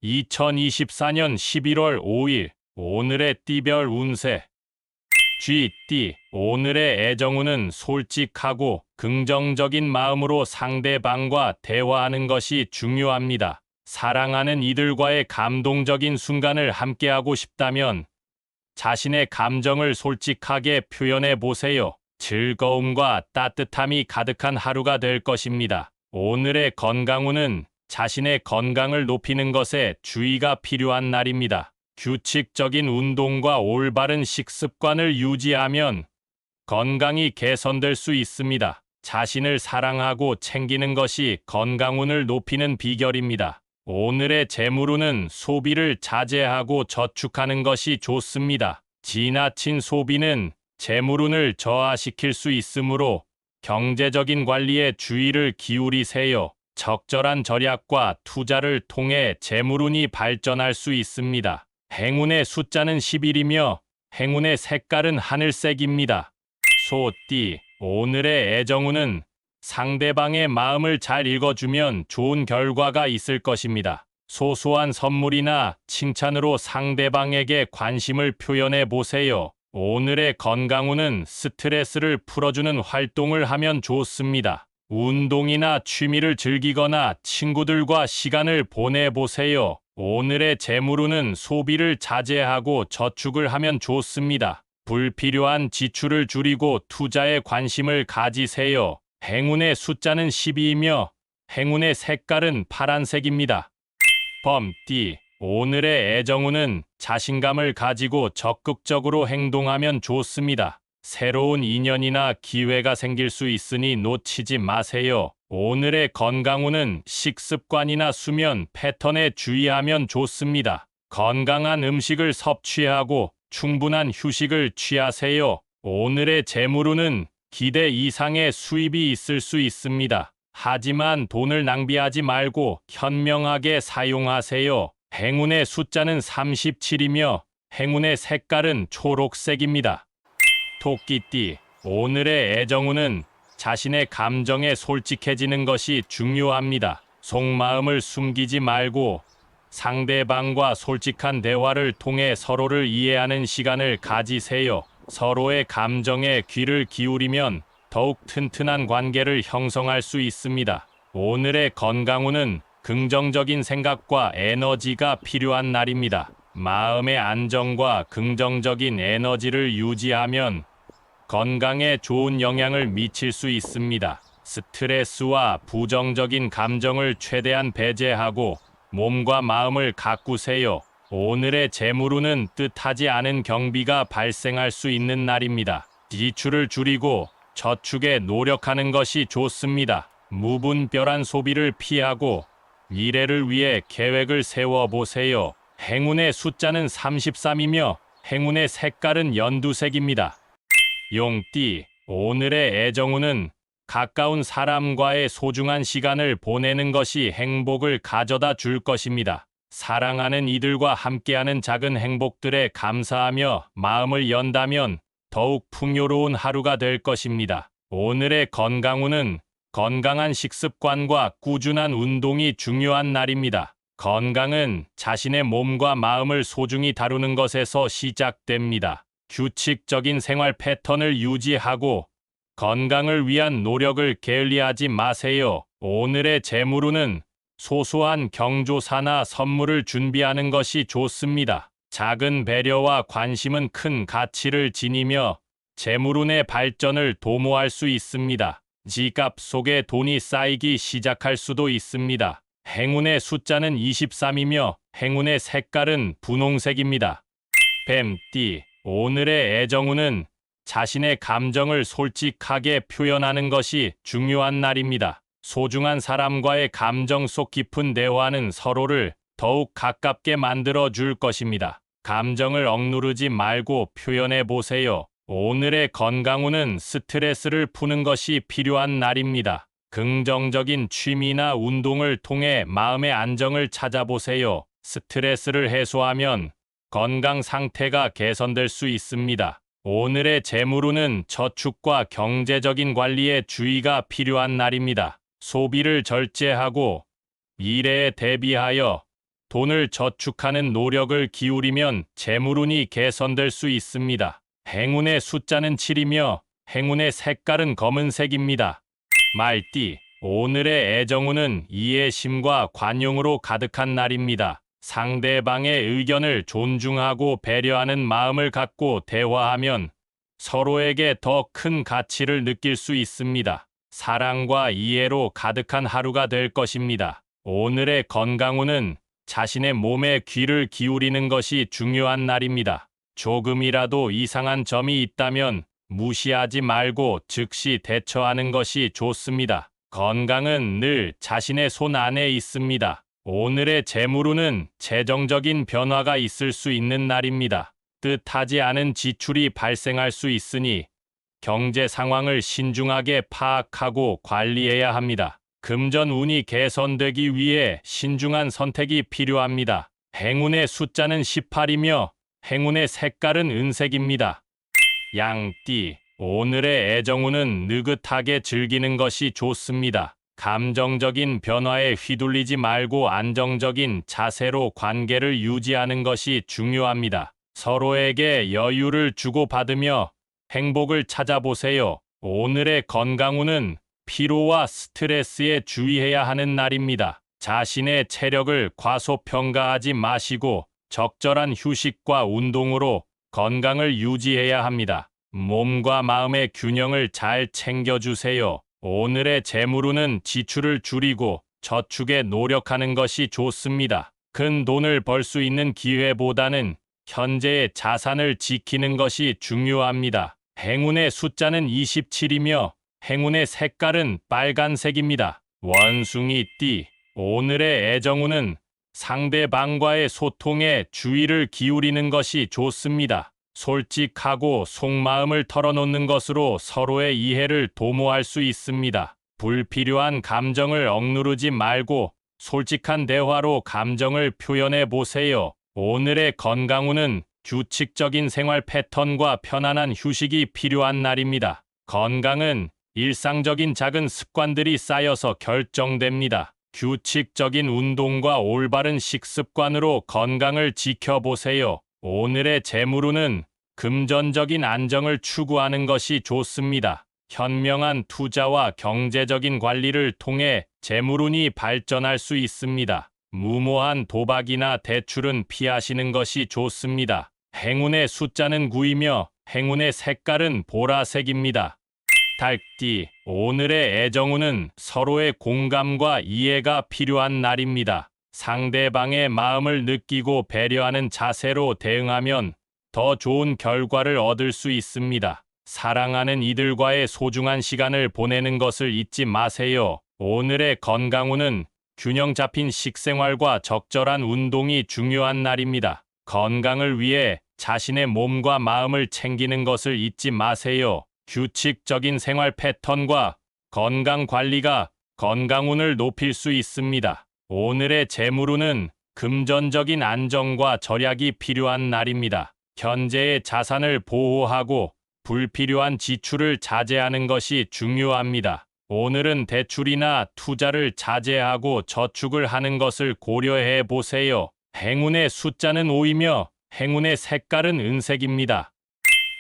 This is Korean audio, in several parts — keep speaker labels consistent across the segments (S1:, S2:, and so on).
S1: 2024년 11월 5일 오늘의 띠별 운세. 쥐띠. 오늘의 애정운은 솔직하고 긍정적인 마음으로 상대방과 대화하는 것이 중요합니다. 사랑하는 이들과의 감동적인 순간을 함께하고 싶다면 자신의 감정을 솔직하게 표현해 보세요. 즐거움과 따뜻함이 가득한 하루가 될 것입니다. 오늘의 건강운은 자신의 건강을 높이는 것에 주의가 필요한 날입니다. 규칙적인 운동과 올바른 식습관을 유지하면 건강이 개선될 수 있습니다. 자신을 사랑하고 챙기는 것이 건강운을 높이는 비결입니다. 오늘의 재물운은 소비를 자제하고 저축하는 것이 좋습니다. 지나친 소비는 재물운을 저하시킬 수 있으므로 경제적인 관리에 주의를 기울이세요. 적절한 절약과 투자를 통해 재물운이 발전할 수 있습니다. 행운의 숫자는 11이며 행운의 색깔은 하늘색입니다. 소띠. 오늘의 애정운은 상대방의 마음을 잘 읽어주면 좋은 결과가 있을 것입니다. 소소한 선물이나 칭찬으로 상대방에게 관심을 표현해 보세요. 오늘의 건강운은 스트레스를 풀어주는 활동을 하면 좋습니다. 운동이나 취미를 즐기거나 친구들과 시간을 보내보세요. 오늘의 재물운은 소비를 자제하고 저축을 하면 좋습니다. 불필요한 지출을 줄이고 투자에 관심을 가지세요. 행운의 숫자는 12이며 행운의 색깔은 파란색입니다. 범띠. 오늘의 애정운은 자신감을 가지고 적극적으로 행동하면 좋습니다. 새로운 인연이나 기회가 생길 수 있으니 놓치지 마세요. 오늘의 건강운은 식습관이나 수면 패턴에 주의하면 좋습니다. 건강한 음식을 섭취하고 충분한 휴식을 취하세요. 오늘의 재물운은 기대 이상의 수입이 있을 수 있습니다. 하지만 돈을 낭비하지 말고 현명하게 사용하세요. 행운의 숫자는 37이며 행운의 색깔은 초록색입니다. 토끼띠. 오늘의 애정운은 자신의 감정에 솔직해지는 것이 중요합니다. 속마음을 숨기지 말고 상대방과 솔직한 대화를 통해 서로를 이해하는 시간을 가지세요. 서로의 감정에 귀를 기울이면 더욱 튼튼한 관계를 형성할 수 있습니다. 오늘의 건강운은 긍정적인 생각과 에너지가 필요한 날입니다. 마음의 안정과 긍정적인 에너지를 유지하면 건강에 좋은 영향을 미칠 수 있습니다. 스트레스와 부정적인 감정을 최대한 배제하고 몸과 마음을 가꾸세요. 오늘의 재물운은 뜻하지 않은 경비가 발생할 수 있는 날입니다. 지출을 줄이고 저축에 노력하는 것이 좋습니다. 무분별한 소비를 피하고 미래를 위해 계획을 세워보세요. 행운의 숫자는 33이며 행운의 색깔은 연두색입니다. 용띠. 오늘의 애정운은 가까운 사람과의 소중한 시간을 보내는 것이 행복을 가져다 줄 것입니다. 사랑하는 이들과 함께하는 작은 행복들에 감사하며 마음을 연다면 더욱 풍요로운 하루가 될 것입니다. 오늘의 건강운은 건강한 식습관과 꾸준한 운동이 중요한 날입니다. 건강은 자신의 몸과 마음을 소중히 다루는 것에서 시작됩니다. 규칙적인 생활 패턴을 유지하고 건강을 위한 노력을 게을리하지 마세요. 오늘의 재물운은 소소한 경조사나 선물을 준비하는 것이 좋습니다. 작은 배려와 관심은 큰 가치를 지니며 재물운의 발전을 도모할 수 있습니다. 지갑 속에 돈이 쌓이기 시작할 수도 있습니다. 행운의 숫자는 23이며 행운의 색깔은 분홍색입니다. 뱀띠. 오늘의 애정운은 자신의 감정을 솔직하게 표현하는 것이 중요한 날입니다. 소중한 사람과의 감정 속 깊은 대화는 서로를 더욱 가깝게 만들어 줄 것입니다. 감정을 억누르지 말고 표현해 보세요. 오늘의 건강운은 스트레스를 푸는 것이 필요한 날입니다. 긍정적인 취미나 운동을 통해 마음의 안정을 찾아보세요. 스트레스를 해소하면 건강 상태가 개선될 수 있습니다. 오늘의 재물운은 저축과 경제적인 관리에 주의가 필요한 날입니다. 소비를 절제하고 미래에 대비하여 돈을 저축하는 노력을 기울이면 재물운이 개선될 수 있습니다. 행운의 숫자는 7이며 행운의 색깔은 검은색입니다. 말띠, 오늘의 애정운은 이해심과 관용으로 가득한 날입니다. 상대방의 의견을 존중하고 배려하는 마음을 갖고 대화하면 서로에게 더 큰 가치를 느낄 수 있습니다. 사랑과 이해로 가득한 하루가 될 것입니다. 오늘의 건강운은 자신의 몸에 귀를 기울이는 것이 중요한 날입니다. 조금이라도 이상한 점이 있다면 무시하지 말고 즉시 대처하는 것이 좋습니다. 건강은 늘 자신의 손 안에 있습니다. 오늘의 재물운은 재정적인 변화가 있을 수 있는 날입니다. 뜻하지 않은 지출이 발생할 수 있으니 경제 상황을 신중하게 파악하고 관리해야 합니다. 금전 운이 개선되기 위해 신중한 선택이 필요합니다. 행운의 숫자는 18이며 행운의 색깔은 은색입니다. 양띠, 오늘의 애정운은 느긋하게 즐기는 것이 좋습니다. 감정적인 변화에 휘둘리지 말고 안정적인 자세로 관계를 유지하는 것이 중요합니다. 서로에게 여유를 주고받으며 행복을 찾아보세요. 오늘의 건강운은 피로와 스트레스에 주의해야 하는 날입니다. 자신의 체력을 과소평가하지 마시고 적절한 휴식과 운동으로 건강을 유지해야 합니다. 몸과 마음의 균형을 잘 챙겨주세요. 오늘의 재물운은 지출을 줄이고 저축에 노력하는 것이 좋습니다. 큰 돈을 벌 수 있는 기회보다는 현재의 자산을 지키는 것이 중요합니다. 행운의 숫자는 27이며 행운의 색깔은 빨간색입니다. 원숭이띠, 오늘의 애정운은 상대방과의 소통에 주의를 기울이는 것이 좋습니다. 솔직하고 속마음을 털어놓는 것으로 서로의 이해를 도모할 수 있습니다. 불필요한 감정을 억누르지 말고 솔직한 대화로 감정을 표현해 보세요. 오늘의 건강운은 규칙적인 생활 패턴과 편안한 휴식이 필요한 날입니다. 건강은 일상적인 작은 습관들이 쌓여서 결정됩니다. 규칙적인 운동과 올바른 식습관으로 건강을 지켜보세요. 오늘의 재물운은 금전적인 안정을 추구하는 것이 좋습니다. 현명한 투자와 경제적인 관리를 통해 재물운이 발전할 수 있습니다. 무모한 도박이나 대출은 피하시는 것이 좋습니다. 행운의 숫자는 9이며 행운의 색깔은 보라색입니다. 달띠, 오늘의 애정운은 서로의 공감과 이해가 필요한 날입니다. 상대방의 마음을 느끼고 배려하는 자세로 대응하면 더 좋은 결과를 얻을 수 있습니다. 사랑하는 이들과의 소중한 시간을 보내는 것을 잊지 마세요. 오늘의 건강운은 균형 잡힌 식생활과 적절한 운동이 중요한 날입니다. 건강을 위해 자신의 몸과 마음을 챙기는 것을 잊지 마세요. 규칙적인 생활 패턴과 건강 관리가 건강운을 높일 수 있습니다. 오늘의 재물운은 금전적인 안정과 절약이 필요한 날입니다. 현재의 자산을 보호하고 불필요한 지출을 자제하는 것이 중요합니다. 오늘은 대출이나 투자를 자제하고 저축을 하는 것을 고려해 보세요. 행운의 숫자는 5이며 행운의 색깔은 은색입니다.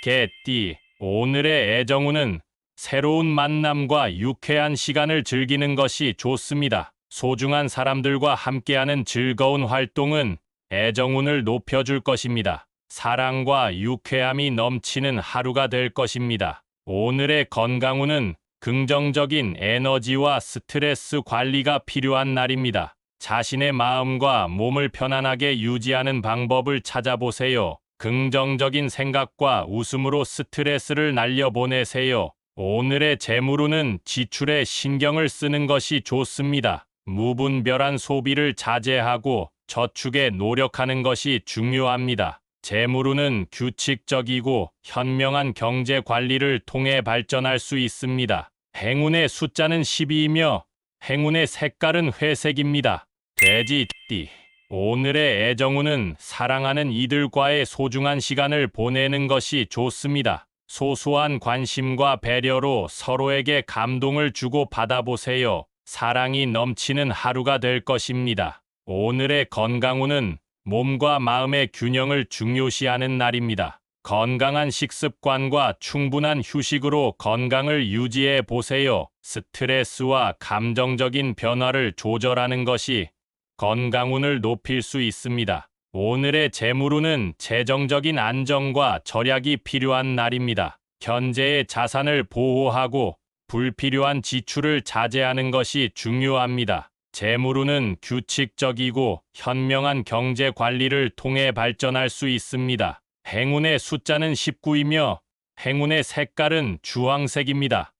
S1: 개띠, 오늘의 애정운은 새로운 만남과 유쾌한 시간을 즐기는 것이 좋습니다. 소중한 사람들과 함께하는 즐거운 활동은 애정운을 높여줄 것입니다. 사랑과 유쾌함이 넘치는 하루가 될 것입니다. 오늘의 건강운은 긍정적인 에너지와 스트레스 관리가 필요한 날입니다. 자신의 마음과 몸을 편안하게 유지하는 방법을 찾아보세요. 긍정적인 생각과 웃음으로 스트레스를 날려보내세요. 오늘의 재물운은 지출에 신경을 쓰는 것이 좋습니다. 무분별한 소비를 자제하고 저축에 노력하는 것이 중요합니다. 재물운은 규칙적이고 현명한 경제 관리를 통해 발전할 수 있습니다. 행운의 숫자는 12이며 행운의 색깔은 회색입니다. 돼지띠, 오늘의 애정운은 사랑하는 이들과의 소중한 시간을 보내는 것이 좋습니다. 소소한 관심과 배려로 서로에게 감동을 주고 받아보세요. 사랑이 넘치는 하루가 될 것입니다. 오늘의 건강운은 몸과 마음의 균형을 중요시하는 날입니다. 건강한 식습관과 충분한 휴식으로 건강을 유지해 보세요. 스트레스와 감정적인 변화를 조절하는 것이 건강운을 높일 수 있습니다. 오늘의 재물운은 재정적인 안정과 절약이 필요한 날입니다. 현재의 자산을 보호하고 불필요한 지출을 자제하는 것이 중요합니다. 재물운은 규칙적이고 현명한 경제 관리를 통해 발전할 수 있습니다. 행운의 숫자는 19이며 행운의 색깔은 주황색입니다.